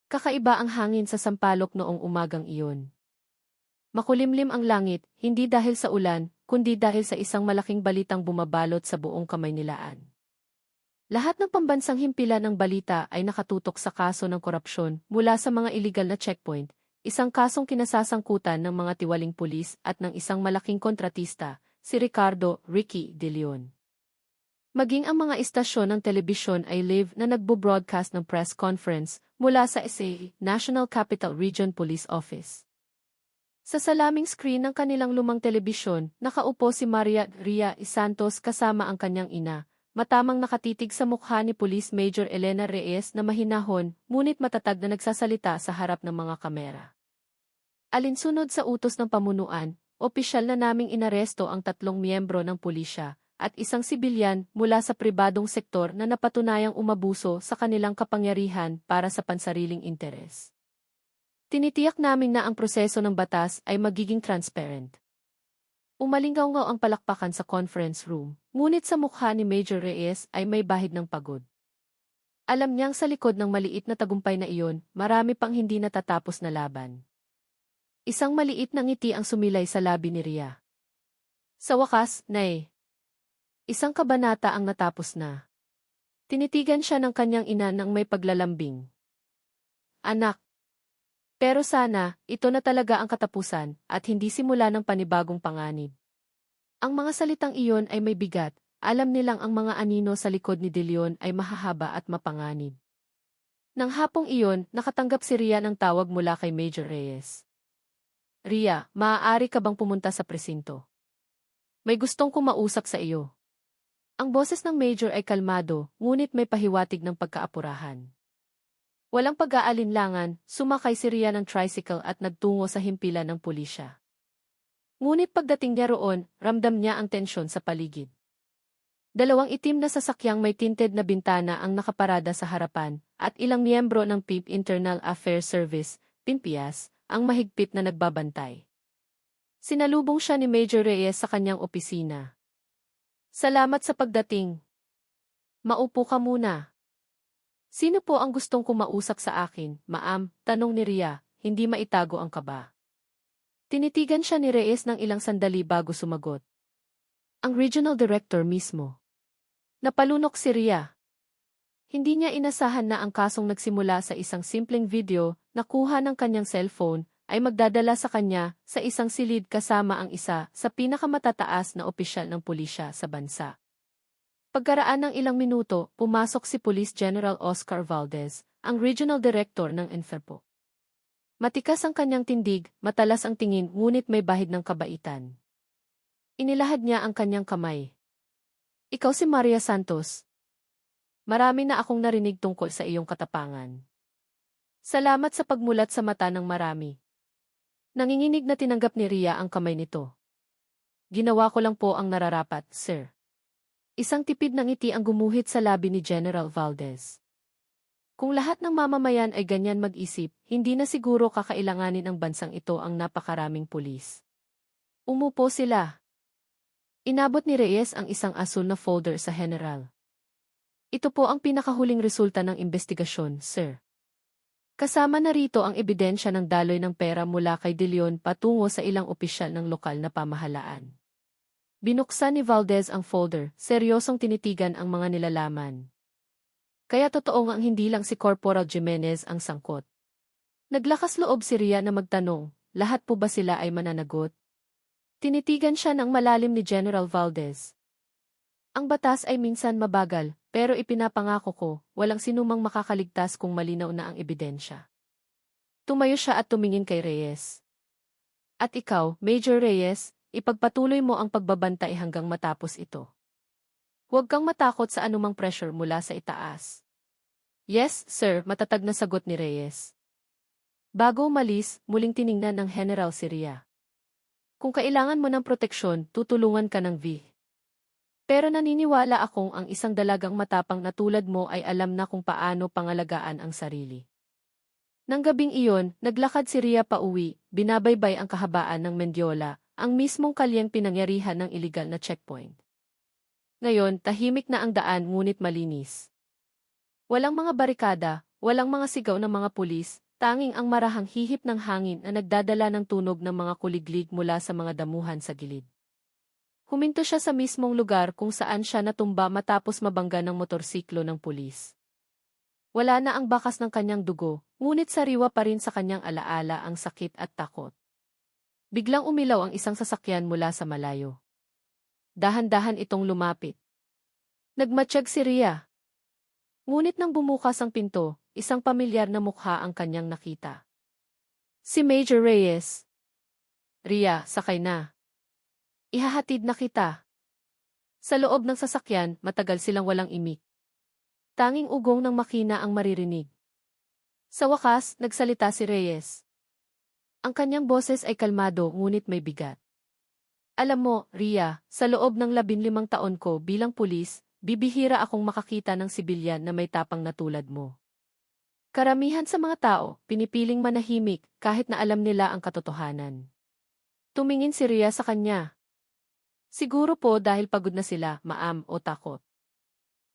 Kakaiba ang hangin sa Sampaloc noong umagang iyon. Makulimlim ang langit, hindi dahil sa ulan, kundi dahil sa isang malaking balitang bumabalot sa buong Kamaynilaan. Lahat ng pambansang himpilan ng balita ay nakatutok sa kaso ng korupsyon mula sa mga iligal na checkpoint, isang kasong kinasasangkutan ng mga tiwaling pulis at ng isang malaking kontratista, si Ricardo "Ricky" De Leon. Maging ang mga istasyon ng telebisyon ay live na nagbo-broadcast ng press conference mula sa National Capital Region Police Office. Sa salaming screen ng kanilang lumang telebisyon, nakaupo si Maria Ria Santos kasama ang kanyang ina, matamang nakatitig sa mukha ni Police Major Elena Reyes na mahinahon, ngunit matatag na nagsasalita sa harap ng mga kamera. Alinsunod sa utos ng pamunuan, opisyal na naming inaresto ang 3 miyembro ng pulisya at isang sibilyan mula sa pribadong sektor na napatunayang umabuso sa kanilang kapangyarihan para sa pansariling interes. Tinitiyak namin na ang proseso ng batas ay magiging transparent. Umalingaw-ngaw ang palakpakan sa conference room, ngunit sa mukha ni Major Reyes ay may bahid ng pagod. Alam niyang sa likod ng maliit na tagumpay na iyon, marami pang hindi natatapos na laban. Isang maliit na ngiti ang sumilay sa labi ni Ria. Sa wakas, Nay. Isang kabanata ang natapos na. Tinitigan siya ng kanyang ina nang may paglalambing. Anak. Pero sana, ito na talaga ang katapusan at hindi simula ng panibagong panganib. Ang mga salitang iyon ay may bigat, alam nilang ang mga anino sa likod ni De Leon ay mahahaba at mapanganib. Nang hapong iyon, nakatanggap si Ria ng tawag mula kay Major Reyes. Ria, maaari ka bang pumunta sa presinto? May gustong kumausap sa iyo. Ang boses ng Major ay kalmado, ngunit may pahiwatig ng pagkaapurahan. Walang pag-aalinlangan, sumakay si Ria ng tricycle at nagtungo sa himpilan ng pulisya. Ngunit pagdating niya roon, ramdam niya ang tensyon sa paligid. 2 itim na sasakyang may tinted na bintana ang nakaparada sa harapan, at ilang miyembro ng PIP Internal Affairs Service, PINPIAS, ang mahigpit na nagbabantay. Sinalubong siya ni Major Reyes sa kanyang opisina. Salamat sa pagdating. Maupo ka muna. Sino po ang gustong kumausap sa akin, ma'am? Tanong ni Ria, hindi maitago ang kaba. Tinitigan siya ni Reyes ng ilang sandali bago sumagot. Ang regional director mismo. Napalunok si Ria. Hindi niya inasahan na ang kasong nagsimula sa isang simpleng video na kuha ng kanyang cellphone ay magdadala sa kanya sa isang silid kasama ang isa sa pinakamatataas na opisyal ng pulisya sa bansa. Pagkaraan ng ilang minuto, pumasok si Police General Oscar Valdez, ang Regional Director ng Interpol. Matikas ang kanyang tindig, matalas ang tingin ngunit may bahid ng kabaitan. Inilahad niya ang kanyang kamay. Ikaw si Maria Santos. Marami na akong narinig tungkol sa iyong katapangan. Salamat sa pagmulat sa mata ng marami. Nanginginig na tinanggap ni Ria ang kamay nito. Ginawa ko lang po ang nararapat, sir. Isang tipid ng ngiti ang gumuhit sa labi ni General Valdez. Kung lahat ng mamamayan ay ganyan mag-isip, hindi na siguro kakailanganin ang bansang ito ang napakaraming pulis. Umupo sila. Inabot ni Reyes ang isang asul na folder sa general. Ito po ang pinakahuling resulta ng investigasyon, sir. Kasama na rito ang ebidensya ng daloy ng pera mula kay De Leon patungo sa ilang opisyal ng lokal na pamahalaan. Binuksan ni Valdez ang folder, seryosong tinitigan ang mga nilalaman. Kaya totoo ngang hindi lang si Corporal Jimenez ang sangkot. Naglakas loob si Ria na magtanong, lahat po ba sila ay mananagot? Tinitigan siya ng malalim ni General Valdez. Ang batas ay minsan mabagal, pero ipinapangako ko, walang sinumang makakaligtas kung malinaw na ang ebidensya. Tumayo siya at tumingin kay Reyes. At ikaw, Major Reyes, ipagpatuloy mo ang pagbabantay hanggang matapos ito. Huwag kang matakot sa anumang pressure mula sa itaas. Yes, sir, matatag na sagot ni Reyes. Bago umalis, muling tiningnan ng General si Ria. Kung kailangan mo ng proteksyon, tutulungan ka ng V. Pero naniniwala akong ang isang dalagang matapang na tulad mo ay alam na kung paano pangalagaan ang sarili. Nang gabing iyon, naglakad si Ria pauwi, binabaybay ang kahabaan ng Mendiola, ang mismong kalyeng pinangyarihan ng iligal na checkpoint. Ngayon, tahimik na ang daan ngunit malinis. Walang mga barikada, Walang mga sigaw ng mga pulis, tanging ang marahang hihip ng hangin na nagdadala ng tunog ng mga kuliglig mula sa mga damuhan sa gilid. Huminto siya sa mismong lugar kung saan siya natumba matapos mabangga ng motorsiklo ng pulis. Wala na ang bakas ng kanyang dugo, ngunit sariwa pa rin sa kanyang alaala ang sakit at takot. Biglang umilaw ang isang sasakyan mula sa malayo. Dahan-dahan itong lumapit. Nagmatsyag si Rhea. Ngunit nang bumukas ang pinto, isang pamilyar na mukha ang kanyang nakita. Si Major Reyes. Rhea, sakay na. Ihahatid na kita. Sa loob ng sasakyan, matagal silang walang imik. Tanging ugong ng makina ang maririnig. Sa wakas, nagsalita si Reyes. Ang kanyang boses ay kalmado ngunit may bigat. Alam mo, Rhea, sa loob ng 15 taon ko bilang pulis, bibihira akong makakita ng sibilyan na may tapang na tulad mo. Karamihan sa mga tao, pinipiling manahimik kahit na alam nila ang katotohanan. Tumingin si Rhea sa kanya. Siguro po dahil pagod na sila, maam o takot.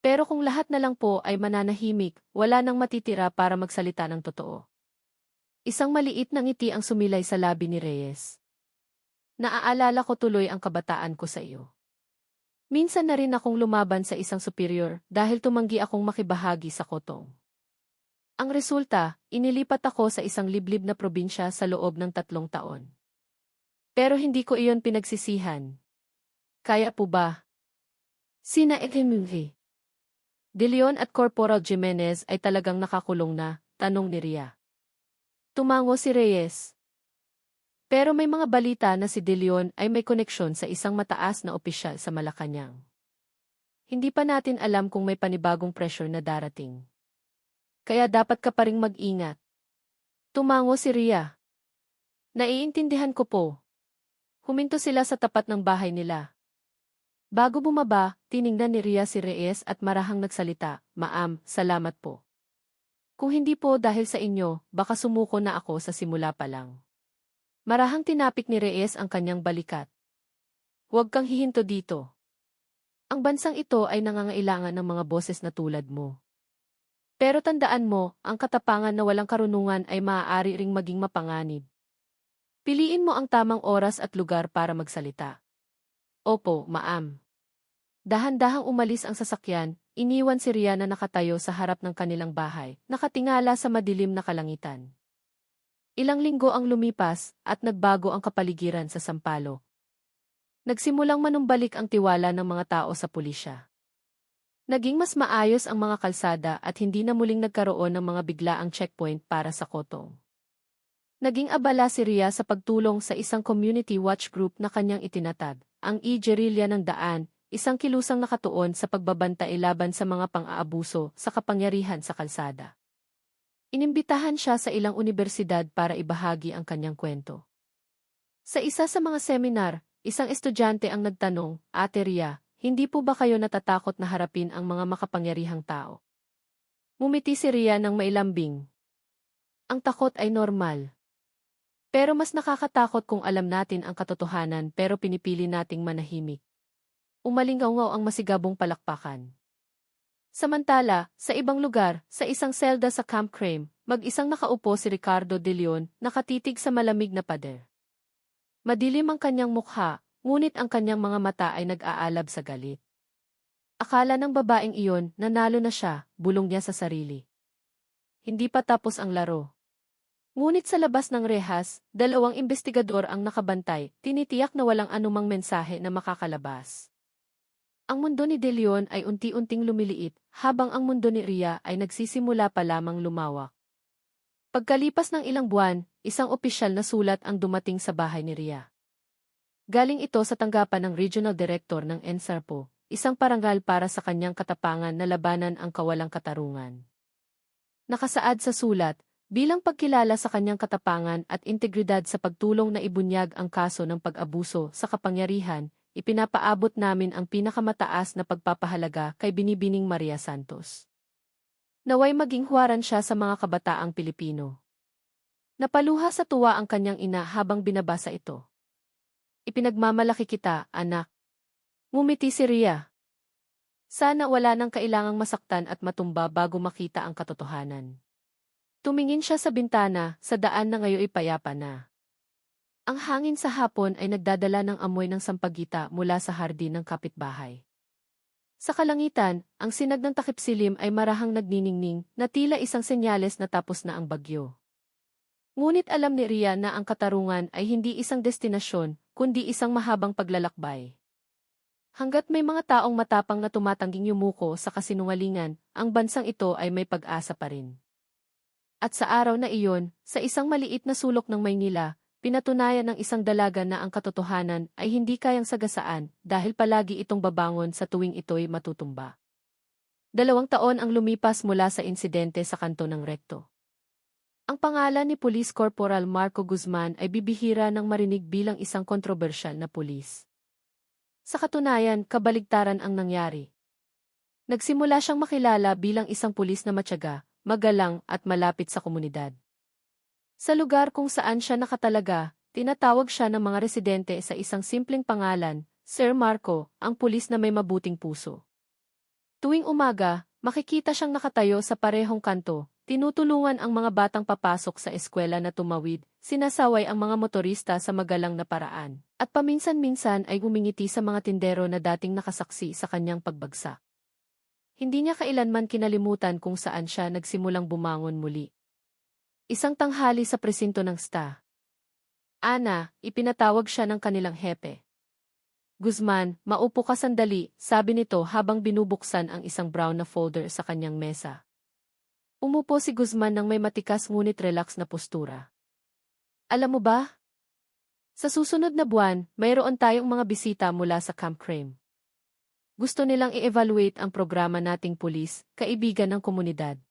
Pero kung lahat na lang po ay mananahimik, wala nang matitira para magsalita ng totoo. Isang maliit na ngiti ang sumilay sa labi ni Reyes. Naaalala ko tuloy ang kabataan ko sa iyo. Minsan na rin akong lumaban sa isang superior dahil tumanggi akong makibahagi sa kotong. Ang resulta, inilipat ako sa isang liblib na probinsya sa loob ng 3 taon. Pero hindi ko iyon pinagsisihan. Kaya po ba? Sina Ekemuhi. De Leon at Corporal Jimenez ay talagang nakakulong na, tanong ni Rhea. Tumango si Reyes. Pero may mga balita na si De Leon ay may koneksyon sa isang mataas na opisyal sa Malacanang. Hindi pa natin alam kung may panibagong pressure na darating. Kaya dapat ka pa ring mag-ingat. Tumango si Rhea. Naiintindihan ko po. Huminto sila sa tapat ng bahay nila. Bago bumaba, tiningnan ni Rhea si Reyes at marahang nagsalita, Maam, salamat po. Kung hindi po dahil sa inyo, baka sumuko na ako sa simula pa lang. Marahang tinapik ni Reyes ang kanyang balikat. Huwag kang hihinto dito. Ang bansang ito ay nangangailangan ng mga boses na tulad mo. Pero tandaan mo, ang katapangan na walang karunungan ay maaari ring maging mapanganib. Piliin mo ang tamang oras at lugar para magsalita. Opo, maam. Dahan-dahang umalis ang sasakyan, iniwan si Rhea na nakatayo sa harap ng kanilang bahay, nakatingala sa madilim na kalangitan. Ilang linggo ang lumipas, at nagbago ang kapaligiran sa Sampaloc. Nagsimulang manumbalik ang tiwala ng mga tao sa pulisya. Naging mas maayos ang mga kalsada at hindi na muling nagkaroon ng mga biglaang checkpoint para sa kotong. Naging abala si Rhea sa pagtulong sa isang community watch group na kanyang itinatag, ang I-Guerrilla ng Daan, isang kilusang nakatuon sa pagbabantay laban sa mga pang-aabuso sa kapangyarihan sa kalsada. Inimbitahan siya sa ilang unibersidad para ibahagi ang kanyang kwento. Sa isa sa mga seminar, isang estudyante ang nagtanong, Ate Rhea, hindi po ba kayo natatakot na harapin ang mga makapangyarihang tao? Ngumiti si Rhea ng mailambing. Ang takot ay normal. Pero mas nakakatakot kung alam natin ang katotohanan pero pinipili nating manahimik. Umalingaw ang masigabong palakpakan. Samantala, sa ibang lugar, sa isang selda sa Camp Crame, mag-isang nakaupo si Ricardo de Leon, nakatitig sa malamig na pader. Madilim ang kanyang mukha, ngunit ang kanyang mga mata ay nag-aalab sa galit. Akala ng babaeng iyon, nanalo na siya, bulong niya sa sarili. Hindi pa tapos ang laro. Ngunit sa labas ng rehas, 2 investigador ang nakabantay, tinitiyak na walang anumang mensahe na makakalabas. Ang mundo ni De Leon ay unti-unting lumiliit, habang ang mundo ni Rhea ay nagsisimula pa lamang lumawak. Pagkalipas ng ilang buwan, isang opisyal na sulat ang dumating sa bahay ni Rhea. Galing ito sa tanggapan ng Regional Director ng NSARPO, isang parangal para sa kanyang katapangan na labanan ang kawalang katarungan. Nakasaad sa sulat, bilang pagkilala sa kanyang katapangan at integridad sa pagtulong na ibunyag ang kaso ng pag-abuso sa kapangyarihan, ipinapaabot namin ang pinakamataas na pagpapahalaga kay Binibining Maria Santos. Naway maging huwaran siya sa mga kabataang Pilipino. Napaluha sa tuwa ang kanyang ina habang binabasa ito. Ipinagmamalaki kita, anak. Ngumiti si Rhea. Sana wala nang kailangang masaktan at matumba bago makita ang katotohanan. Tumingin siya sa bintana, sa daan na ngayo'y payapa na. Ang hangin sa hapon ay nagdadala ng amoy ng sampagita mula sa hardin ng kapitbahay. Sa kalangitan, ang sinag ng takipsilim ay marahang nagniningning na tila isang senyales na tapos na ang bagyo. Ngunit alam ni Ria na ang katarungan ay hindi isang destinasyon, kundi isang mahabang paglalakbay. Hanggat may mga taong matapang na tumatangging yumuko sa kasinungalingan, ang bansang ito ay may pag-asa pa rin. At sa araw na iyon, sa isang maliit na sulok ng Maynila, pinatunayan ng isang dalaga na ang katotohanan ay hindi kayang sagasaan dahil palagi itong babangon sa tuwing ito'y matutumba. 2 taon ang lumipas mula sa insidente sa kanto ng Recto. Ang pangalan ni Police Corporal Marco Guzman ay bibihira ng marinig bilang isang kontrobersyal na pulis. Sa katunayan, kabaligtaran ang nangyari. Nagsimula siyang makilala bilang isang pulis na matyaga, magalang at malapit sa komunidad. Sa lugar kung saan siya nakatalaga, tinatawag siya ng mga residente sa isang simpleng pangalan, Sir Marco, ang pulis na may mabuting puso. Tuwing umaga, makikita siyang nakatayo sa parehong kanto, tinutulungan ang mga batang papasok sa eskwela na tumawid, sinasaway ang mga motorista sa magalang na paraan, at paminsan-minsan ay umingiti sa mga tindero na dating nakasaksi sa kanyang pagbagsak. Hindi niya kailanman kinalimutan kung saan siya nagsimulang bumangon muli. Isang tanghali sa presinto ng STA. Ana, ipinatawag siya ng kanilang hepe. Guzman, maupo ka sandali, sabi nito habang binubuksan ang isang brown na folder sa kanyang mesa. Umupo si Guzman ng may matikas ngunit relax na postura. Alam mo ba? Sa susunod na buwan, mayroon tayong mga bisita mula sa Camp Crame. Gusto nilang i-evaluate ang programa nating pulis, kaibigan ng komunidad.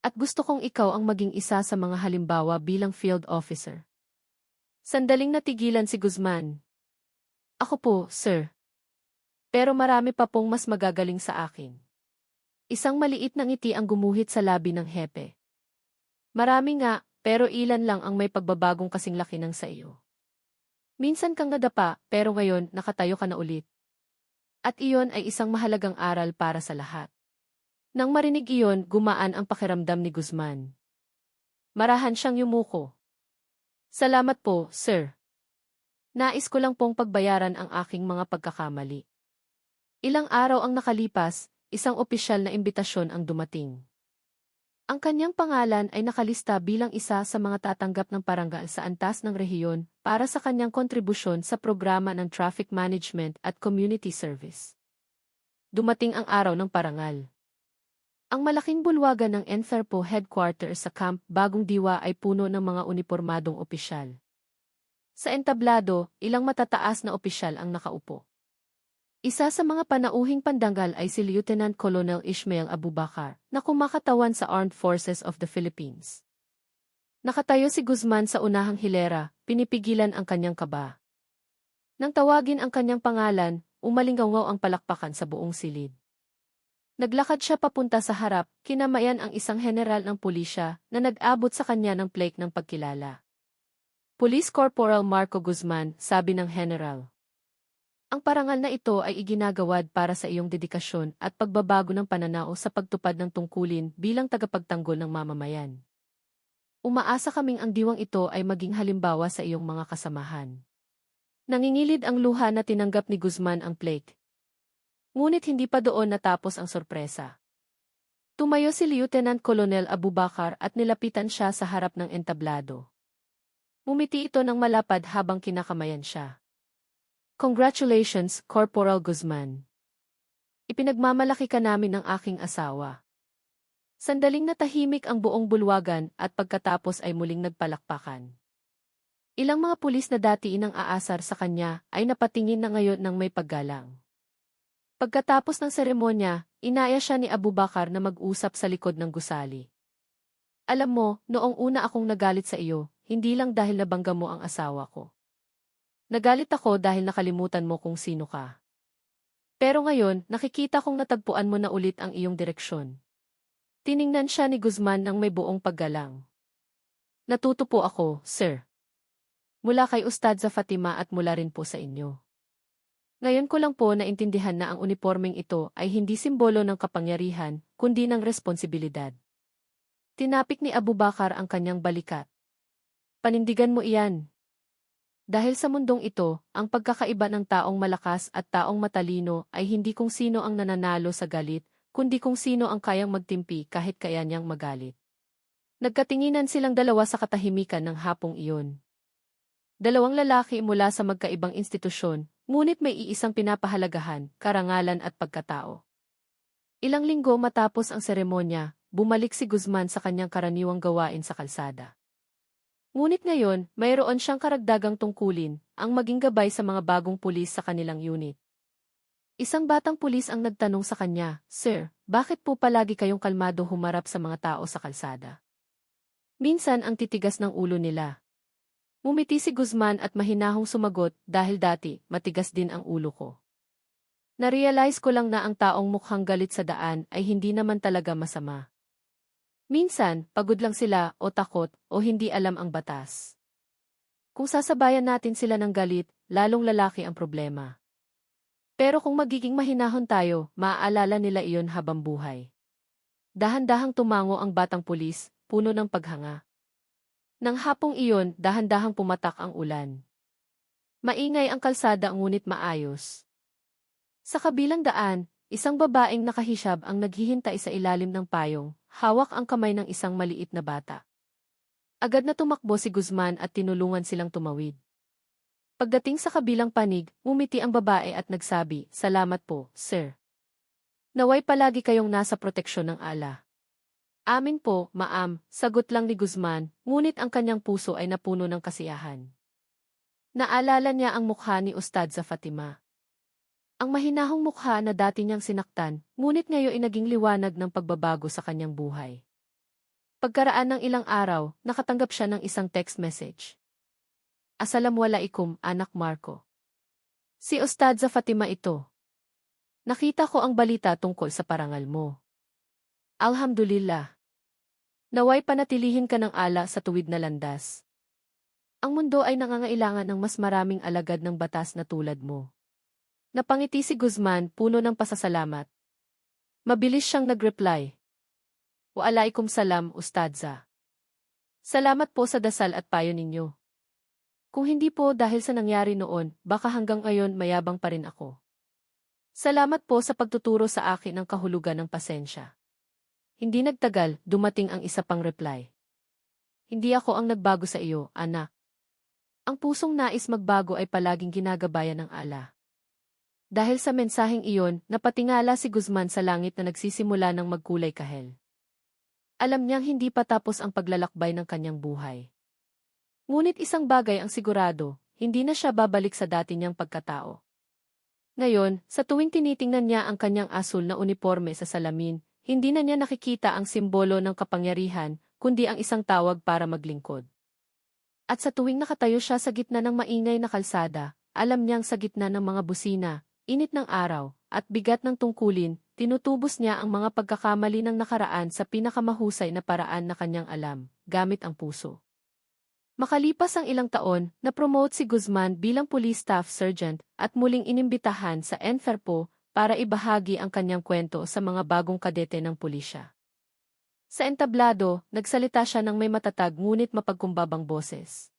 At gusto kong ikaw ang maging isa sa mga halimbawa bilang field officer. Sandaling natigilan si Guzman. Ako po, sir. Pero marami pa pong mas magagaling sa akin. Isang maliit na ngiti ang gumuhit sa labi ng hepe. Marami nga, pero ilan lang ang may pagbabagong kasing laki ng sa iyo. Minsan kang nadapa, pero ngayon nakatayo ka na ulit. At iyon ay isang mahalagang aral para sa lahat. Nang marinig iyon, gumaan ang pakiramdam ni Guzman. Marahan siyang yumuko. Salamat po, sir. Nais ko lang pong pagbayaran ang aking mga pagkakamali. Ilang araw ang nakalipas, isang opisyal na imbitasyon ang dumating. Ang kanyang pangalan ay nakalista bilang isa sa mga tatanggap ng parangal sa antas ng rehiyon para sa kanyang kontribusyon sa programa ng traffic management at community service. Dumating ang araw ng parangal. Ang malaking bulwagan ng Enferpo headquarters sa Camp Bagong Diwa ay puno ng mga unipormadong opisyal. Sa entablado, ilang matataas na opisyal ang nakaupo. Isa sa mga panauhing pandangal ay si Lieutenant Colonel Ishmael Abubakar, na kumakatawan sa Armed Forces of the Philippines. Nakatayo si Guzman sa unahang hilera, pinipigilan ang kanyang kaba. Nang tawagin ang kanyang pangalan, umalinggaw ang palakpakan sa buong silid. Naglakad siya papunta sa harap, kinamayan ang isang general ng pulisya na nag-abot sa kanya ng plaque ng pagkilala. Police Corporal Marco Guzman, sabi ng general. Ang parangal na ito ay iginagawad para sa iyong dedikasyon at pagbabago ng pananaw sa pagtupad ng tungkulin bilang tagapagtanggol ng mamamayan. Umaasa kaming ang diwang ito ay maging halimbawa sa iyong mga kasamahan. Nangingilid ang luha na tinanggap ni Guzman ang plaque. Ngunit hindi pa doon natapos ang sorpresa. Tumayo si Lieutenant Colonel Abubakar at nilapitan siya sa harap ng entablado. Umiti ito ng malapad habang kinakamayan siya. Congratulations, Corporal Guzman. Ipinagmamalaki ka namin ng aking asawa. Sandaling natahimik ang buong bulwagan at pagkatapos ay muling nagpalakpakan. Ilang mga pulis na dati inang aasar sa kanya ay napatingin na ngayon ng may paggalang. Pagkatapos ng seremonya, inaya siya ni Abubakar na mag-usap sa likod ng gusali. Alam mo, noong una akong nagalit sa iyo, hindi lang dahil nabangga mo ang asawa ko. Nagalit ako dahil nakalimutan mo kung sino ka. Pero ngayon, nakikita kong natagpuan mo na ulit ang iyong direksyon. Tiningnan siya ni Guzman ng may buong paggalang. Natuto po ako, sir. Mula kay Ustadza Fatima at mula rin po sa inyo. Ngayon ko lang po naintindihan na ang unipormeng ito ay hindi simbolo ng kapangyarihan, kundi ng responsibilidad. Tinapik ni Abu Bakar ang kanyang balikat. Panindigan mo iyan. Dahil sa mundong ito, ang pagkakaiba ng taong malakas at taong matalino ay hindi kung sino ang nananalo sa galit, kundi kung sino ang kayang magtimpi kahit kaya niyang magalit. Nagkatinginan silang dalawa sa katahimikan ng hapong iyon. Dalawang lalaki mula sa magkaibang institusyon, ngunit may iisang pinapahalagahan, karangalan at pagkatao. Ilang linggo matapos ang seremonya, bumalik si Guzman sa kanyang karaniwang gawain sa kalsada. Ngunit ngayon, mayroon siyang karagdagang tungkulin, ang maging gabay sa mga bagong pulis sa kanilang unit. Isang batang pulis ang nagtanong sa kanya, "Sir, bakit po palagi kayong kalmado humarap sa mga tao sa kalsada?" Minsan ang titigas ng ulo nila. Ngumiti si Guzman at mahinahong sumagot, "Dahil dati, matigas din ang ulo ko. Narealize ko lang na ang taong mukhang galit sa daan ay hindi naman talaga masama. Minsan, pagod lang sila o takot o hindi alam ang batas. Kung sasabayan natin sila ng galit, lalong lalaki ang problema. Pero kung magiging mahinahon tayo, maaalala nila iyon habang buhay." Dahan-dahang tumango ang batang pulis, puno ng paghanga. Nang hapong iyon, dahan-dahang pumatak ang ulan. Maingay ang kalsada ngunit maayos. Sa kabilang daan, isang babaeng nakahishab ang naghihintay sa ilalim ng payong, hawak ang kamay ng isang maliit na bata. Agad na tumakbo si Guzman at tinulungan silang tumawid. Pagdating sa kabilang panig, ngumiti ang babae at nagsabi, "Salamat po, sir. Naway palagi kayong nasa proteksyon ng Allah." "Amin po, ma'am," sagot lang ni Guzman, ngunit ang kanyang puso ay napuno ng kasiyahan. Naalala niya ang mukha ni Ustadza Fatima. Ang mahinahong mukha na dati niyang sinaktan, ngunit ngayon ay naging liwanag ng pagbabago sa kanyang buhay. Pagkaraan ng ilang araw, nakatanggap siya ng isang text message. "Assalamualaikum, anak Marco. Si Ustadza Fatima ito. Nakita ko ang balita tungkol sa parangal mo. Alhamdulillah. Naway panatilihin ka ng ala sa tuwid na landas. Ang mundo ay nangangailangan ng mas maraming alagad ng batas na tulad mo." Napangiti si Guzman, puno ng pasasalamat. Mabilis siyang nag-reply. "Waalaikum salam, Ustadza. Salamat po sa dasal at payo ninyo. Kung hindi po dahil sa nangyari noon, baka hanggang ngayon mayabang pa rin ako. Salamat po sa pagtuturo sa akin ng kahulugan ng pasensya." Hindi nagtagal, dumating ang isa pang reply. "Hindi ako ang nagbago sa iyo, anak. Ang pusong nais magbago ay palaging ginagabayan ng Allah." Dahil sa mensaheng iyon, napatingala si Guzman sa langit na nagsisimula ng magkulay kahel. Alam niyang hindi pa tapos ang paglalakbay ng kanyang buhay. Ngunit isang bagay ang sigurado, hindi na siya babalik sa dati niyang pagkatao. Ngayon, sa tuwing tinitingnan niya ang kanyang asul na uniforme sa salamin, hindi na niya nakikita ang simbolo ng kapangyarihan, kundi ang isang tawag para maglingkod. At sa tuwing nakatayo siya sa gitna ng maingay na kalsada, alam niyang sa gitna ng mga busina, init ng araw, at bigat ng tungkulin, tinutubos niya ang mga pagkakamali ng nakaraan sa pinakamahusay na paraan na kanyang alam, gamit ang puso. Makalipas ang ilang taon, na-promote si Guzman bilang police staff sergeant at muling inimbitahan sa Enferpo para ibahagi ang kanyang kwento sa mga bagong kadete ng pulisya. Sa entablado, nagsalita siya ng may matatag ngunit mapagkumbabang boses.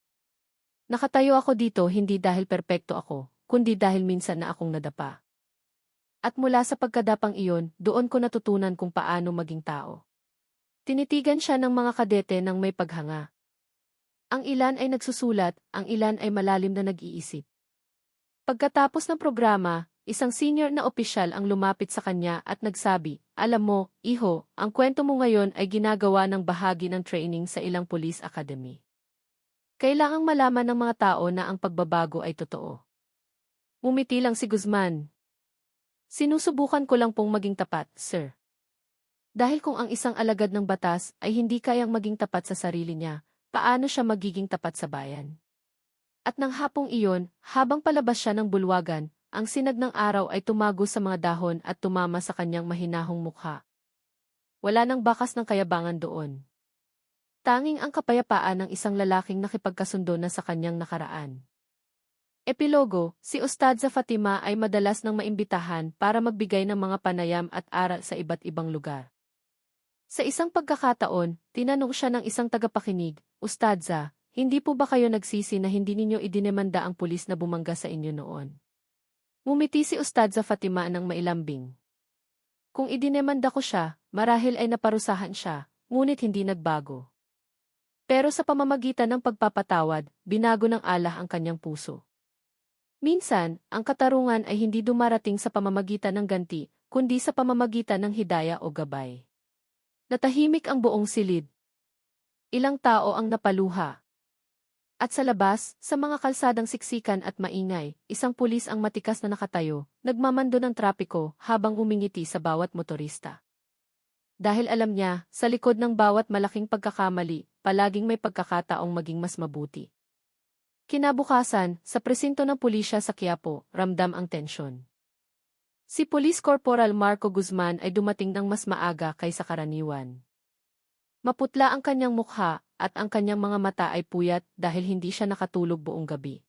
"Nakatayo ako dito hindi dahil perpekto ako, kundi dahil minsan na akong nadapa. At mula sa pagkadapang iyon, doon ko natutunan kung paano maging tao." Tinitigan siya ng mga kadete ng may paghanga. Ang ilan ay nagsusulat, ang ilan ay malalim na nag-iisip. Pagkatapos ng programa, isang senior na opisyal ang lumapit sa kanya at nagsabi, "Alam mo, iho, ang kwento mo ngayon ay ginagawa ng bahagi ng training sa ilang police academy. Kailangang malaman ng mga tao na ang pagbabago ay totoo." Ngumiti lang si Guzman. "Sinusubukan ko lang pong maging tapat, sir. Dahil kung ang isang alagad ng batas ay hindi kayang maging tapat sa sarili niya, paano siya magiging tapat sa bayan?" At nang hapong iyon, habang palabas siya ng bulwagan, ang sinag ng araw ay tumago sa mga dahon at tumama sa kanyang mahinahong mukha. Wala nang bakas ng kayabangan doon. Tanging ang kapayapaan ng isang lalaking nakipagkasundo na sa kanyang nakaraan. Epilogo, si Ustadza Fatima ay madalas nang maimbitahan para magbigay ng mga panayam at aral sa iba't ibang lugar. Sa isang pagkakataon, tinanong siya ng isang tagapakinig, Ustadza, hindi po ba kayo nagsisi na hindi ninyo idinemanda ang pulis na bumangga sa inyo noon? Ngumiti si Ustadza Fatima ng mailambing. Kung idinemanda ko siya, marahil ay naparusahan siya, ngunit hindi nagbago. Pero sa pamamagitan ng pagpapatawad, binago ng Allah ang kanyang puso. Minsan, ang katarungan ay hindi dumarating sa pamamagitan ng ganti, kundi sa pamamagitan ng hidaya o gabay. Natahimik ang buong silid. Ilang tao ang napaluha. At sa labas, sa mga kalsadang siksikan at maingay, isang pulis ang matikas na nakatayo, nagmamando ng trapiko habang umingiti sa bawat motorista. Dahil alam niya, sa likod ng bawat malaking pagkakamali, palaging may pagkakataong maging mas mabuti. Kinabukasan, sa presinto ng pulisya sa Quiapo, ramdam ang tensyon. Si Police Corporal Marco Guzman ay dumating ng mas maaga kaysa karaniwan. Maputla ang kanyang mukha at ang kanyang mga mata ay puyat dahil hindi siya nakatulog buong gabi.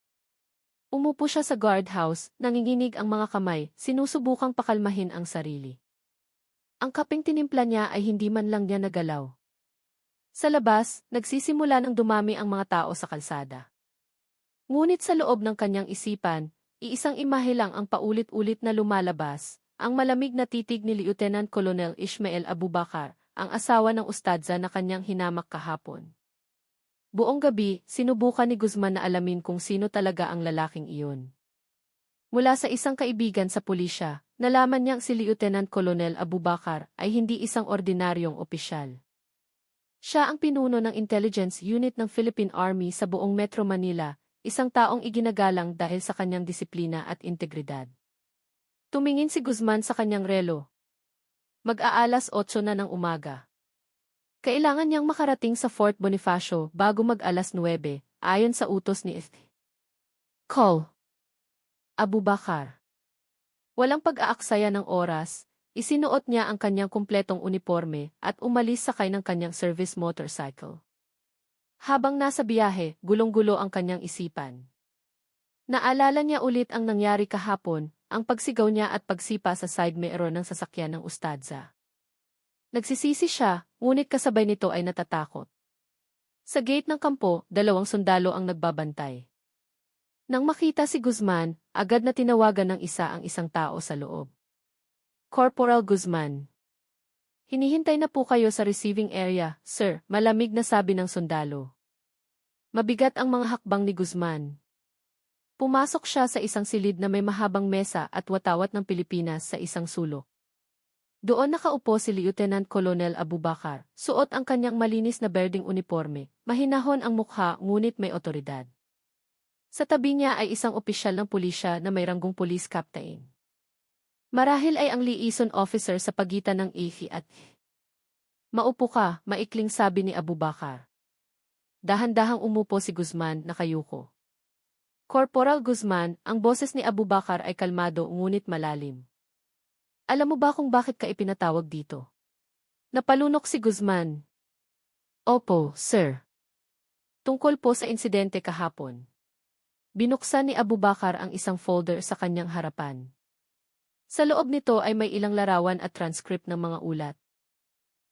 Umupo siya sa guardhouse, nanginginig ang mga kamay, sinusubukang pakalmahin ang sarili. Ang kapeng tinimpla niya ay hindi man lang niya nagalaw. Sa labas, nagsisimula ng dumami ang mga tao sa kalsada. Ngunit sa loob ng kanyang isipan, iisang imahe lang ang paulit-ulit na lumalabas, ang malamig na titig ni Lieutenant Colonel Ismael Abubakar, ang asawa ng ustadza na kanyang hinamak kahapon. Buong gabi, sinubukan ni Guzman na alamin kung sino talaga ang lalaking iyon. Mula sa isang kaibigan sa pulisya, nalaman niyang si Lieutenant Colonel Abubakar ay hindi isang ordinaryong opisyal. Siya ang pinuno ng intelligence unit ng Philippine Army sa buong Metro Manila, isang taong iginagalang dahil sa kanyang disiplina at integridad. Tumingin si Guzman sa kanyang relo. Mag-aalas 8 na ng umaga. Kailangan niyang makarating sa Fort Bonifacio bago mag-alas 9, ayon sa utos ni Call. Abubakar. Walang pag-aaksaya ng oras, isinuot niya ang kanyang kumpletong uniforme at umalis sakay ng kanyang service motorcycle. Habang nasa biyahe, gulong-gulo ang kanyang isipan. Naalala niya ulit ang nangyari kahapon, ang pagsigaw niya at pagsipa sa side mirror ng sasakyan ng ustadza. Nagsisisi siya, ngunit kasabay nito ay natatakot. Sa gate ng kampo, 2 sundalo ang nagbabantay. Nang makita si Guzman, agad na tinawagan ng isa ang isang tao sa loob. Corporal Guzman. Hinihintay na po kayo sa receiving area, sir, malamig na sabi ng sundalo. Mabigat ang mga hakbang ni Guzman. Pumasok siya sa isang silid na may mahabang mesa at watawat ng Pilipinas sa isang sulok. Doon nakaupo si Lieutenant Colonel Abubakar, suot ang kanyang malinis na berdeng uniforme, mahinahon ang mukha ngunit may otoridad. Sa tabi niya ay isang opisyal ng pulisya na may ranggong police captain. Marahil ay ang liaison officer sa pagitan ng IFI at Maupo ka, maikling sabi ni Abubakar. Dahan-dahang umupo si Guzman, nakayuko. Corporal Guzman, ang boses ni Abubakar ay kalmado ngunit malalim. Alam mo ba kung bakit ka ipinatawag dito? Napalunok si Guzman. Opo, sir. Tungkol po sa insidente kahapon. Binuksan ni Abubakar ang isang folder sa kanyang harapan. Sa loob nito ay may ilang larawan at transcript ng mga ulat.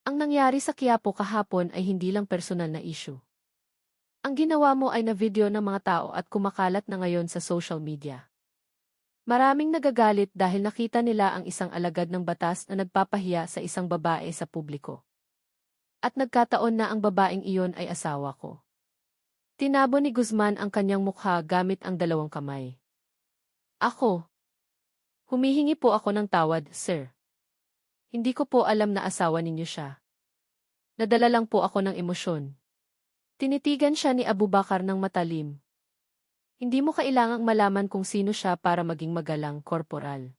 Ang nangyari sa Quiapo kahapon ay hindi lang personal na issue. Ang ginawa mo ay na-video ng mga tao at kumakalat na ngayon sa social media. Maraming nagagalit dahil nakita nila ang isang alagad ng batas na nagpapahiya sa isang babae sa publiko. At nagkataon na ang babaeng iyon ay asawa ko. Tinabo ni Guzman ang kanyang mukha gamit ang 2 kamay. Ako. Humihingi po ako ng tawad, sir. Hindi ko po alam na asawa ninyo siya. Nadala lang po ako ng emosyon. Tinitigan siya ni Abubakar ng matalim. Hindi mo kailangang malaman kung sino siya para maging magalang, korporal.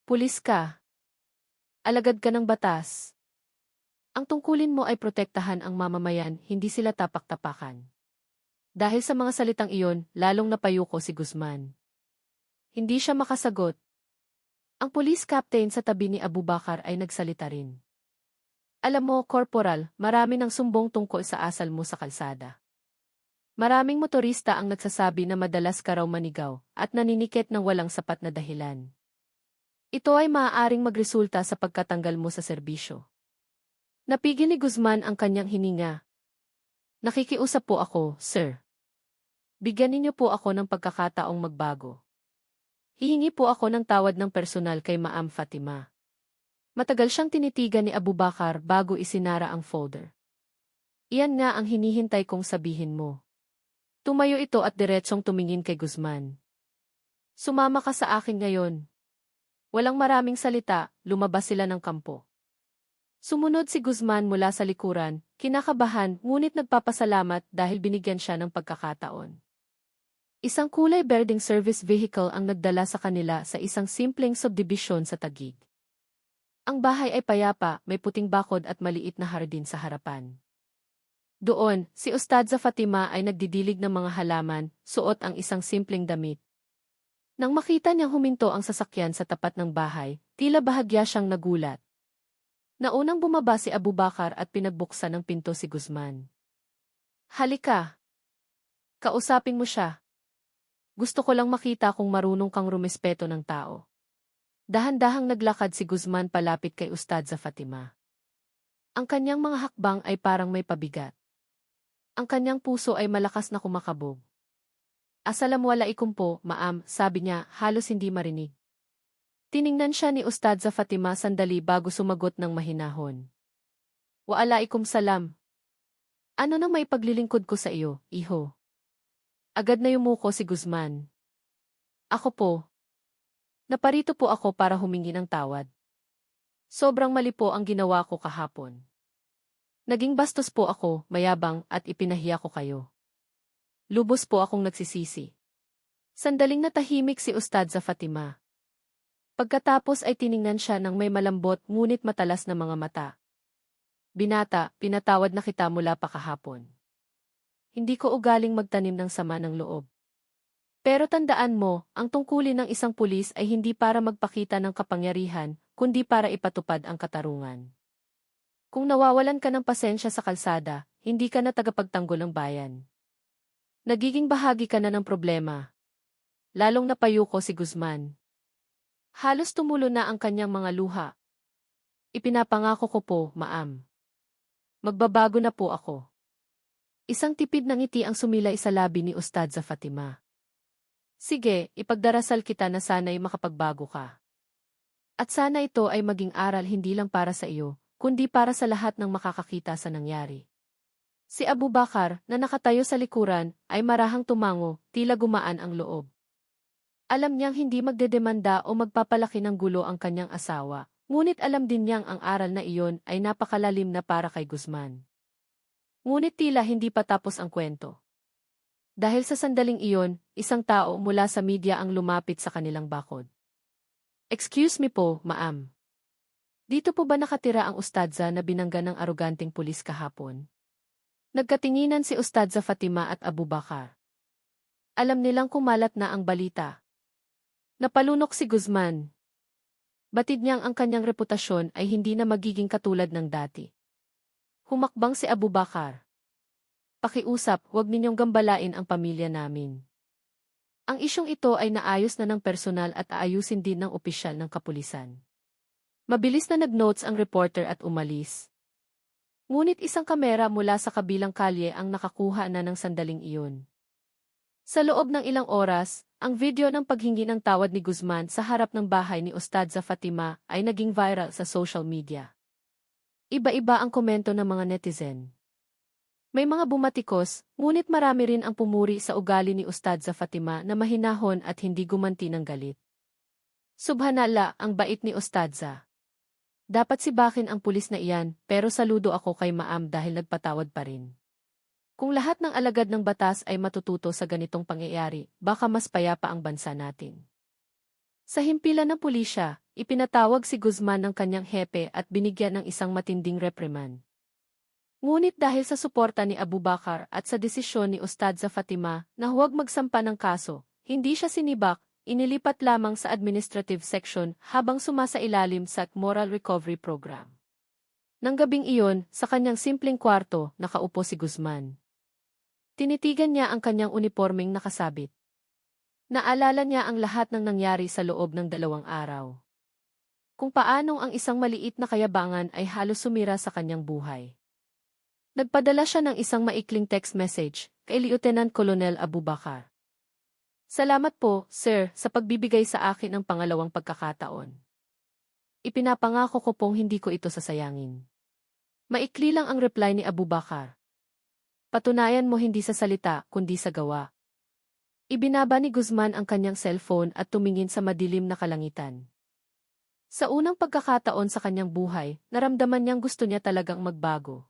Pulis ka. Alagad ka ng batas. Ang tungkulin mo ay protektahan ang mamamayan, hindi sila tapak-tapakan. Dahil sa mga salitang iyon, lalong napayuko si Guzman. Hindi siya makasagot. Ang police captain sa tabi ni Abubakar ay nagsalita rin. Alam mo, korporal, marami ng sumbong tungkol sa asal mo sa kalsada. Maraming motorista ang nagsasabi na madalas ka raw manigaw at naninikit ng walang sapat na dahilan. Ito ay maaaring magresulta sa pagkatanggal mo sa serbisyo. Napigil ni Guzman ang kanyang hininga. Nakikiusap po ako, sir. Bigyan ninyo po ako ng pagkakataong magbago. Hihingi po ako ng tawad ng personal kay Ma'am Fatima. Matagal siyang tinitigan ni Abubakar bago isinara ang folder. Iyan nga ang hinihintay kong sabihin mo. Tumayo ito at diretsong tumingin kay Guzman. Sumama ka sa akin ngayon. Walang maraming salita, lumabas sila ng kampo. Sumunod si Guzman mula sa likuran, kinakabahan ngunit nagpapasalamat dahil binigyan siya ng pagkakataon. Isang kulay berdeng service vehicle ang nagdala sa kanila sa isang simpleng subdivision sa Taguig. Ang bahay ay payapa, may puting bakod at maliit na hardin sa harapan. Doon, si Ustadza Fatima ay nagdidilig ng mga halaman, suot ang isang simpleng damit. Nang makita niyang huminto ang sasakyan sa tapat ng bahay, tila bahagya siyang nagulat. Naunang bumaba si Abubakar at pinagbuksan ng pinto si Guzman. Halika. Kausapin mo siya. Gusto ko lang makita kung marunong kang rumespeto ng tao. Dahan-dahang naglakad si Guzman palapit kay Ustadza Fatima. Ang kanyang mga hakbang ay parang may pabigat. Ang kanyang puso ay malakas na kumakabog. Assalamualaikum po, ma'am, sabi niya, halos hindi marinig. Tiningnan siya ni Ustadza Fatima sandali bago sumagot ng mahinahon. Waalaikum salam. Ano nang may paglilingkod ko sa iyo, iho? Agad na yumuko si Guzman. Ako po. Naparito po ako para humingi ng tawad. Sobrang mali po ang ginawa ko kahapon. Naging bastos po ako, mayabang, at ipinahiya ko kayo. Lubos po akong nagsisisi. Sandaling natahimik si Ustadza Fatima. Pagkatapos ay tiningnan siya ng may malambot ngunit matalas na mga mata. Binata, pinatawad na kita mula pa kahapon. Hindi ko ugaling magtanim ng sama ng loob. Pero tandaan mo, ang tungkulin ng isang pulis ay hindi para magpakita ng kapangyarihan, kundi para ipatupad ang katarungan. Kung nawawalan ka ng pasensya sa kalsada, hindi ka na tagapagtanggol ng bayan. Nagiging bahagi ka na ng problema. Lalong napayuko si Guzman. Halos tumulo na ang kanyang mga luha. Ipinapangako ko po, ma'am. Magbabago na po ako. Isang tipid ng ngiti ang sumilay sa labi ni Ustadza Fatima. Sige, ipagdarasal kita na sana'y makapagbago ka. At sana ito ay maging aral hindi lang para sa iyo, kundi para sa lahat ng makakakita sa nangyari. Si Abubakar, na nakatayo sa likuran, ay marahang tumango, tila gumaan ang loob. Alam niyang hindi magdedemanda o magpapalaki ng gulo ang kanyang asawa, ngunit alam din niyang ang aral na iyon ay napakalalim na para kay Guzman. Ngunit tila hindi pa tapos ang kwento. Dahil sa sandaling iyon, isang tao mula sa media ang lumapit sa kanilang bakod. Excuse me po, ma'am. Dito po ba nakatira ang Ustadza na binangga ng aroganteng pulis kahapon? Nagkatinginan si Ustadza Fatima at Abubakar. Alam nilang kumalat na ang balita. Napalunok si Guzman. Batid niyang ang kanyang reputasyon ay hindi na magiging katulad ng dati. Humakbang si Abubakar. Pakiusap, huwag ninyong gambalain ang pamilya namin. Ang isyong ito ay naayos na ng personal at aayusin din ng opisyal ng kapulisan. Mabilis na nag-notes ang reporter at umalis. Ngunit isang kamera mula sa kabilang kalye ang nakakuha na ng sandaling iyon. Sa loob ng ilang oras, ang video ng paghingi ng tawad ni Guzman sa harap ng bahay ni Ustadza Fatima ay naging viral sa social media. Iba-iba ang komento ng mga netizen. May mga bumatikos, ngunit marami rin ang pumuri sa ugali ni Ustadza Fatima na mahinahon at hindi gumanti ng galit. Subhanallah, ang bait ni Ustadza. Dapat sibakin ang pulis na iyan, pero saludo ako kay Ma'am dahil nagpatawad pa rin. Kung lahat ng alagad ng batas ay matututo sa ganitong pangyayari, baka mas payapa ang bansa natin. Sa himpilan ng pulisya, ipinatawag si Guzman ng kanyang hepe at binigyan ng isang matinding reprimand. Ngunit dahil sa suporta ni Abubakar at sa desisyon ni Ustadza Fatima na huwag magsampa ng kaso, hindi siya sinibak, inilipat lamang sa administrative section habang sumasailalim sa moral recovery program. Nang gabing iyon, sa kanyang simpleng kwarto, nakaupo si Guzman. Tinitigan niya ang kanyang unipormeng nakasabit. Naalala niya ang lahat ng nangyari sa loob ng 2 araw. Kung paanong ang isang maliit na kayabangan ay halos sumira sa kanyang buhay. Nagpadala siya ng isang maikling text message kay Lieutenant Colonel Abubakar. Salamat po, sir, sa pagbibigay sa akin ng pangalawang pagkakataon. Ipinapangako ko pong hindi ko ito sasayangin. Maikli lang ang reply ni Abubakar. Patunayan mo hindi sa salita, kundi sa gawa. Ibinaba ni Guzman ang kanyang cellphone at tumingin sa madilim na kalangitan. Sa unang pagkakataon sa kanyang buhay, naramdaman niyang gusto niya talagang magbago.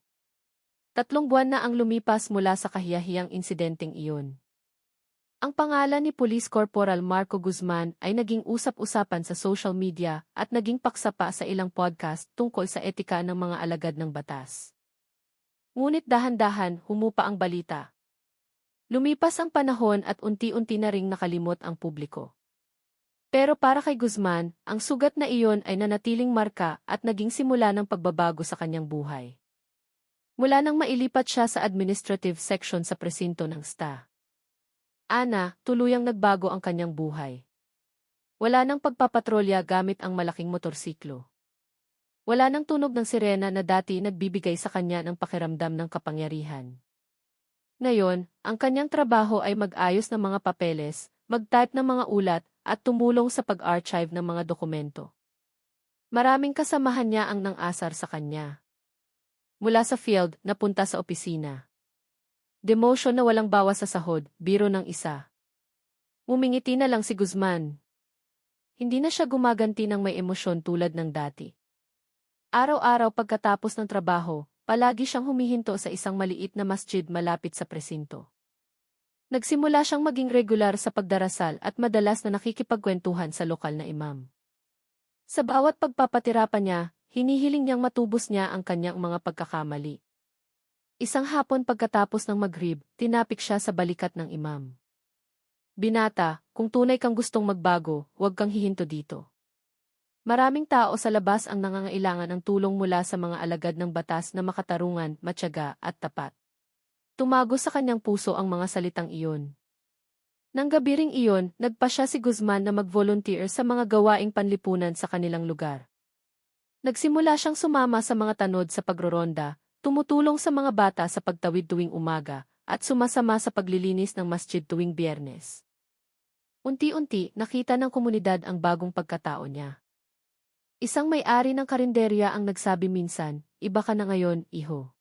3 buwan na ang lumipas mula sa kahiyahiyang insidenteng iyon. Ang pangalan ni Police Corporal Marco Guzman ay naging usap-usapan sa social media at naging paksa pa sa ilang podcast tungkol sa etika ng mga alagad ng batas. Ngunit dahan-dahan humupa ang balita. Lumipas ang panahon at unti-unti na ring nakalimot ang publiko. Pero para kay Guzman, ang sugat na iyon ay nanatiling marka at naging simula ng pagbabago sa kanyang buhay. Mula nang mailipat siya sa administrative section sa presinto ng STA. Tuluyang nagbago ang kanyang buhay. Wala nang pagpapatrolya gamit ang malaking motorsiklo. Wala nang tunog ng sirena na dati nagbibigay sa kanya ng pakiramdam ng kapangyarihan. Ngayon, ang kanyang trabaho ay mag-ayos ng mga papeles, mag-type ng mga ulat, at tumulong sa pag-archive ng mga dokumento. Maraming kasamahan niya ang nang-asar sa kanya. Mula sa field, napunta sa opisina. Demotion na walang bawas sa sahod, biro ng isa. Umingiti na lang si Guzman. Hindi na siya gumaganti ng may emosyon tulad ng dati. Araw-araw pagkatapos ng trabaho, palagi siyang humihinto sa isang maliit na masjid malapit sa presinto. Nagsimula siyang maging regular sa pagdarasal at madalas na nakikipagkwentuhan sa lokal na imam. Sa bawat pagpapatira niya, hinihiling niyang matubos niya ang kanyang mga pagkakamali. Isang hapon pagkatapos ng maghrib, tinapik siya sa balikat ng imam. Binata, kung tunay kang gustong magbago, huwag kang hihinto dito. Maraming tao sa labas ang nangangailangan ng tulong mula sa mga alagad ng batas na makatarungan, matyaga at tapat. Tumago sa kanyang puso ang mga salitang iyon. Nang gabi ring iyon, nagpasya si Guzman na mag-volunteer sa mga gawaing panlipunan sa kanilang lugar. Nagsimula siyang sumama sa mga tanod sa pagroronda, tumutulong sa mga bata sa pagtawid tuwing umaga, at sumasama sa paglilinis ng masjid tuwing Biyernes. Unti-unti, nakita ng komunidad ang bagong pagkatao niya. Isang may-ari ng karinderya ang nagsabi minsan, "Iba ka na ngayon, iho.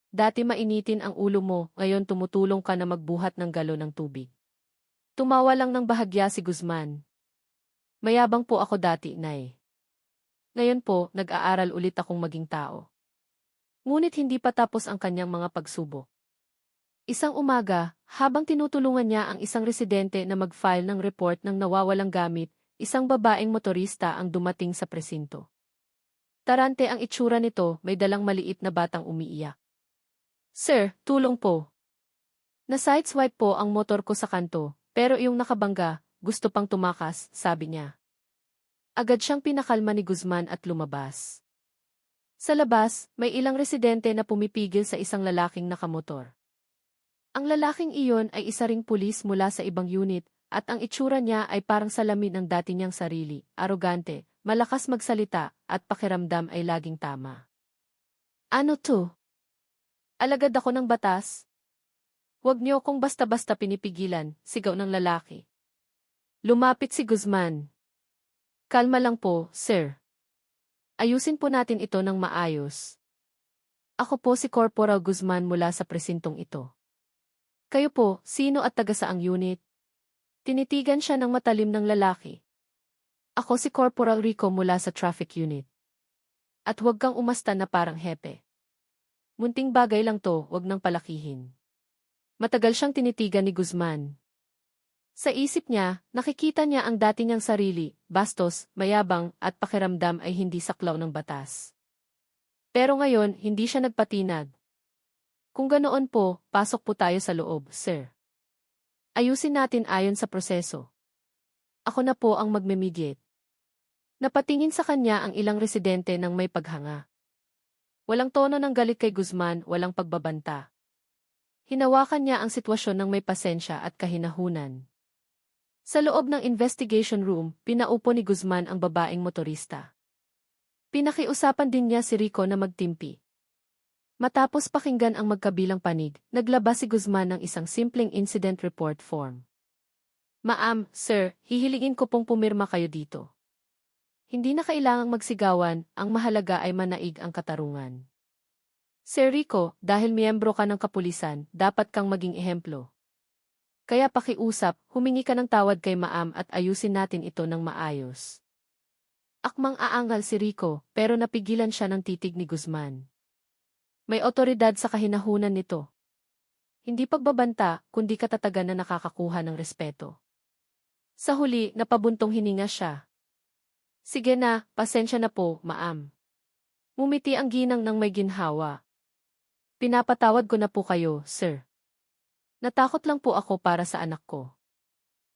Dati mainitin ang ulo mo, ngayon tumutulong ka na magbuhat ng galon ng tubig." Tumawa lang ng bahagya si Guzman. "Mayabang po ako dati, Nay. Ngayon po, nag-aaral ulit akong maging tao." Ngunit hindi pa tapos ang kanyang mga pagsubok. Isang umaga, habang tinutulungan niya ang isang residente na mag-file ng report ng nawawalang gamit, isang babaeng motorista ang dumating sa presinto. Tarante ang itsura nito, may dalang maliit na batang umiiyak. "Sir, tulong po. Na-sideswipe po ang motor ko sa kanto, pero yung nakabangga, gusto pang tumakas," sabi niya. Agad siyang pinakalma ni Guzman at lumabas. Sa labas, may ilang residente na pumipigil sa isang lalaking nakamotor. Ang lalaking iyon ay isa ring pulis mula sa ibang unit, at ang itsura niya ay parang salamin ng dati niyang sarili, arogante, malakas magsalita, at pakiramdam ay laging tama. "Ano to? Alagad ako ng batas? Huwag niyo kong basta-basta pinipigilan," sigaw ng lalaki. Lumapit si Guzman. "Kalma lang po, sir. Ayusin po natin ito ng maayos. Ako po si Corporal Guzman mula sa presintong ito. Kayo po, sino at taga saang unit?" Tinitigan siya ng matalim ng lalaki. "Ako si Corporal Rico mula sa traffic unit. At huwag kang umasta na parang hepe. Munting bagay lang to, huwag nang palakihin." Matagal siyang tinitigan ni Guzman. Sa isip niya, nakikita niya ang dati niyang sarili, bastos, mayabang, at pakiramdam ay hindi saklaw ng batas. Pero ngayon, hindi siya nagpatinag. "Kung ganoon po, pasok po tayo sa loob, sir. Ayusin natin ayon sa proseso. Ako na po ang magme-mediate." Napatingin sa kanya ang ilang residente ng may paghanga. Walang tono ng galit kay Guzman, walang pagbabanta. Hinawakan niya ang sitwasyon ng may pasensya at kahinahunan. Sa loob ng investigation room, pinaupo ni Guzman ang babaeng motorista. Pinakiusapan din niya si Rico na magtimpi. Matapos pakinggan ang magkabilang panig, naglabas si Guzman ng isang simpleng incident report form. Ma'am, sir, hihilingin ko pong pumirma kayo dito. Hindi na kailangang magsigawan, ang mahalaga ay manaig ang katarungan. Sir Rico, dahil miyembro ka ng kapulisan, dapat kang maging ehemplo. Kaya pakiusap, humingi ka ng tawad kay Ma'am at ayusin natin ito ng maayos. Akmang aangal si Rico, pero napigilan siya ng titig ni Guzman. May otoridad sa kahinahunan nito. Hindi pagbabanta, kundi katatagan na nakakakuha ng respeto. Sa huli, napabuntong hininga siya. Sige na, pasensya na po, Ma'am. Mumiti ang ginang ng may ginhawa. Pinapatawad ko na po kayo, sir. Natakot lang po ako para sa anak ko.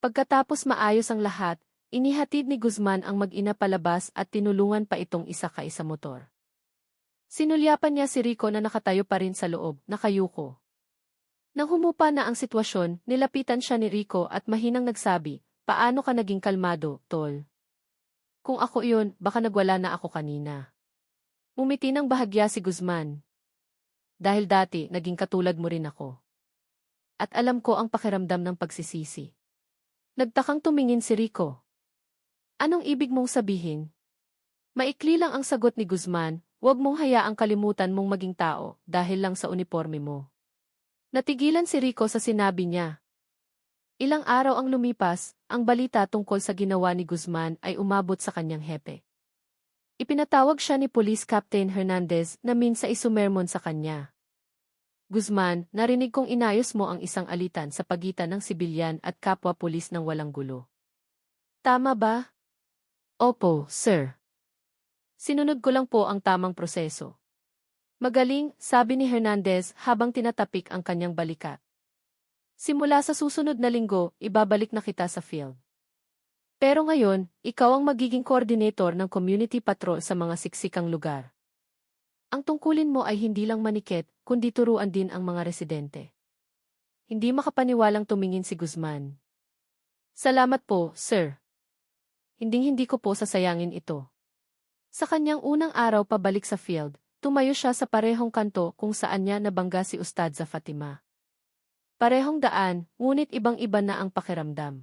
Pagkatapos maayos ang lahat, inihatid ni Guzman ang mag-ina palabas at tinulungan pa itong isa-kay sa motor. Sinulyapan niya si Rico na nakatayo pa rin sa loob, nakayuko. Nang humupa na ang sitwasyon, nilapitan siya ni Rico at mahinang nagsabi, "Paano ka naging kalmado, tol? Kung ako iyon, baka nagwala na ako kanina." Umiti ng bahagya si Guzman. Dahil dati, naging katulad mo rin ako. At alam ko ang pakiramdam ng pagsisisi. Nagtakang tumingin si Rico. Anong ibig mong sabihin? Maikli lang ang sagot ni Guzman, huwag mong hayaang kalimutan mong maging tao dahil lang sa uniforme mo. Natigilan si Rico sa sinabi niya. Ilang araw ang lumipas, ang balita tungkol sa ginawa ni Guzman ay umabot sa kanyang hepe. Ipinatawag siya ni Police Captain Hernandez na minsa isumermon sa kanya. Guzman, narinig kong inayos mo ang isang alitan sa pagitan ng sibilyan at kapwa-pulis ng walang gulo. Tama ba? Opo, sir. Sinunod ko lang po ang tamang proseso. Magaling, sabi ni Hernandez habang tinatapik ang kanyang balikat. Simula sa susunod na linggo, ibabalik na kita sa field. Pero ngayon, ikaw ang magiging coordinator ng community patrol sa mga siksikang lugar. Ang tungkulin mo ay hindi lang maniket, kundi turuan din ang mga residente. Hindi makapaniwalang tumingin si Guzman. Salamat po, sir. Hinding-hindi ko po sasayangin ito. Sa kanyang unang araw pabalik sa field, tumayo siya sa parehong kanto kung saan niya nabangga si Ustadza Fatima. Parehong daan, ngunit ibang-iba na ang pakiramdam.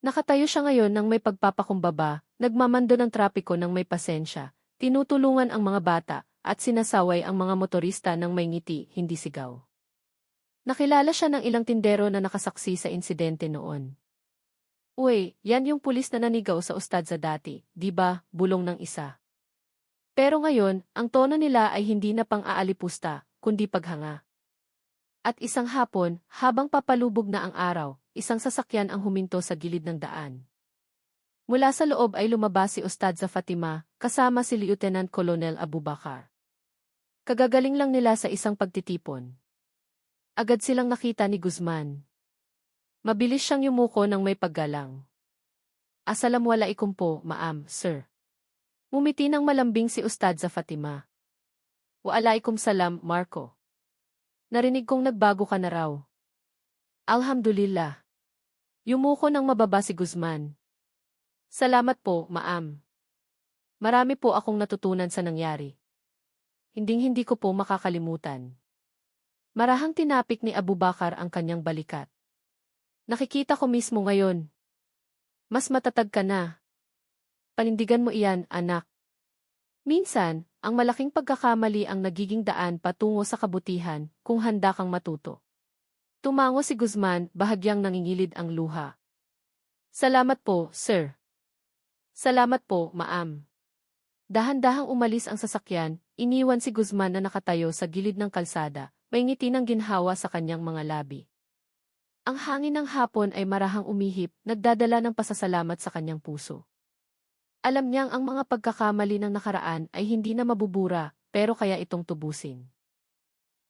Nakatayo siya ngayon ng may pagpapakumbaba, nagmamando ng trapiko ng may pasensya, tinutulungan ang mga bata, at sinasaway ang mga motorista ng may ngiti, hindi sigaw. Nakilala siya ng ilang tindero na nakasaksi sa insidente noon. Uy, yan yung pulis na nanigaw sa Ustadza dati, di ba, bulong ng isa. Pero ngayon, ang tono nila ay hindi na pang-aalipusta, kundi paghanga. At isang hapon, habang papalubog na ang araw, isang sasakyan ang huminto sa gilid ng daan. Mula sa loob ay lumabas si Ustadza Fatima, kasama si Lieutenant Colonel Abubakar. Kagagaling lang nila sa isang pagtitipon. Agad silang nakita ni Guzman. Mabilis siyang yumuko ng may paggalang. Assalamualaikum po, Ma'am, sir. Mumiti ng malambing si Ustadza Fatima. Waalaikum salam, Marco. Narinig kong nagbago ka na raw. Alhamdulillah. Yumuko ng mababa si Guzman. Salamat po, Ma'am. Marami po akong natutunan sa nangyari. Hinding-hindi ko po makakalimutan. Marahang tinapik ni Abubakar ang kanyang balikat. Nakikita ko mismo ngayon. Mas matatag ka na. Panindigan mo iyan, anak. Minsan, ang malaking pagkakamali ang nagiging daan patungo sa kabutihan kung handa kang matuto. Tumango si Guzman, bahagyang nangingilid ang luha. Salamat po, sir. Salamat po, Ma'am. Dahan-dahang umalis ang sasakyan, iniwan si Guzman na nakatayo sa gilid ng kalsada, may ngiti ng ginhawa sa kanyang mga labi. Ang hangin ng hapon ay marahang umihip, nagdadala ng pasasalamat sa kanyang puso. Alam niyang ang mga pagkakamali ng nakaraan ay hindi na mabubura, pero kaya itong tubusin.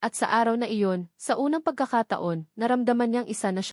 At sa araw na iyon, sa unang pagkakataon, naramdaman niyang isa na siya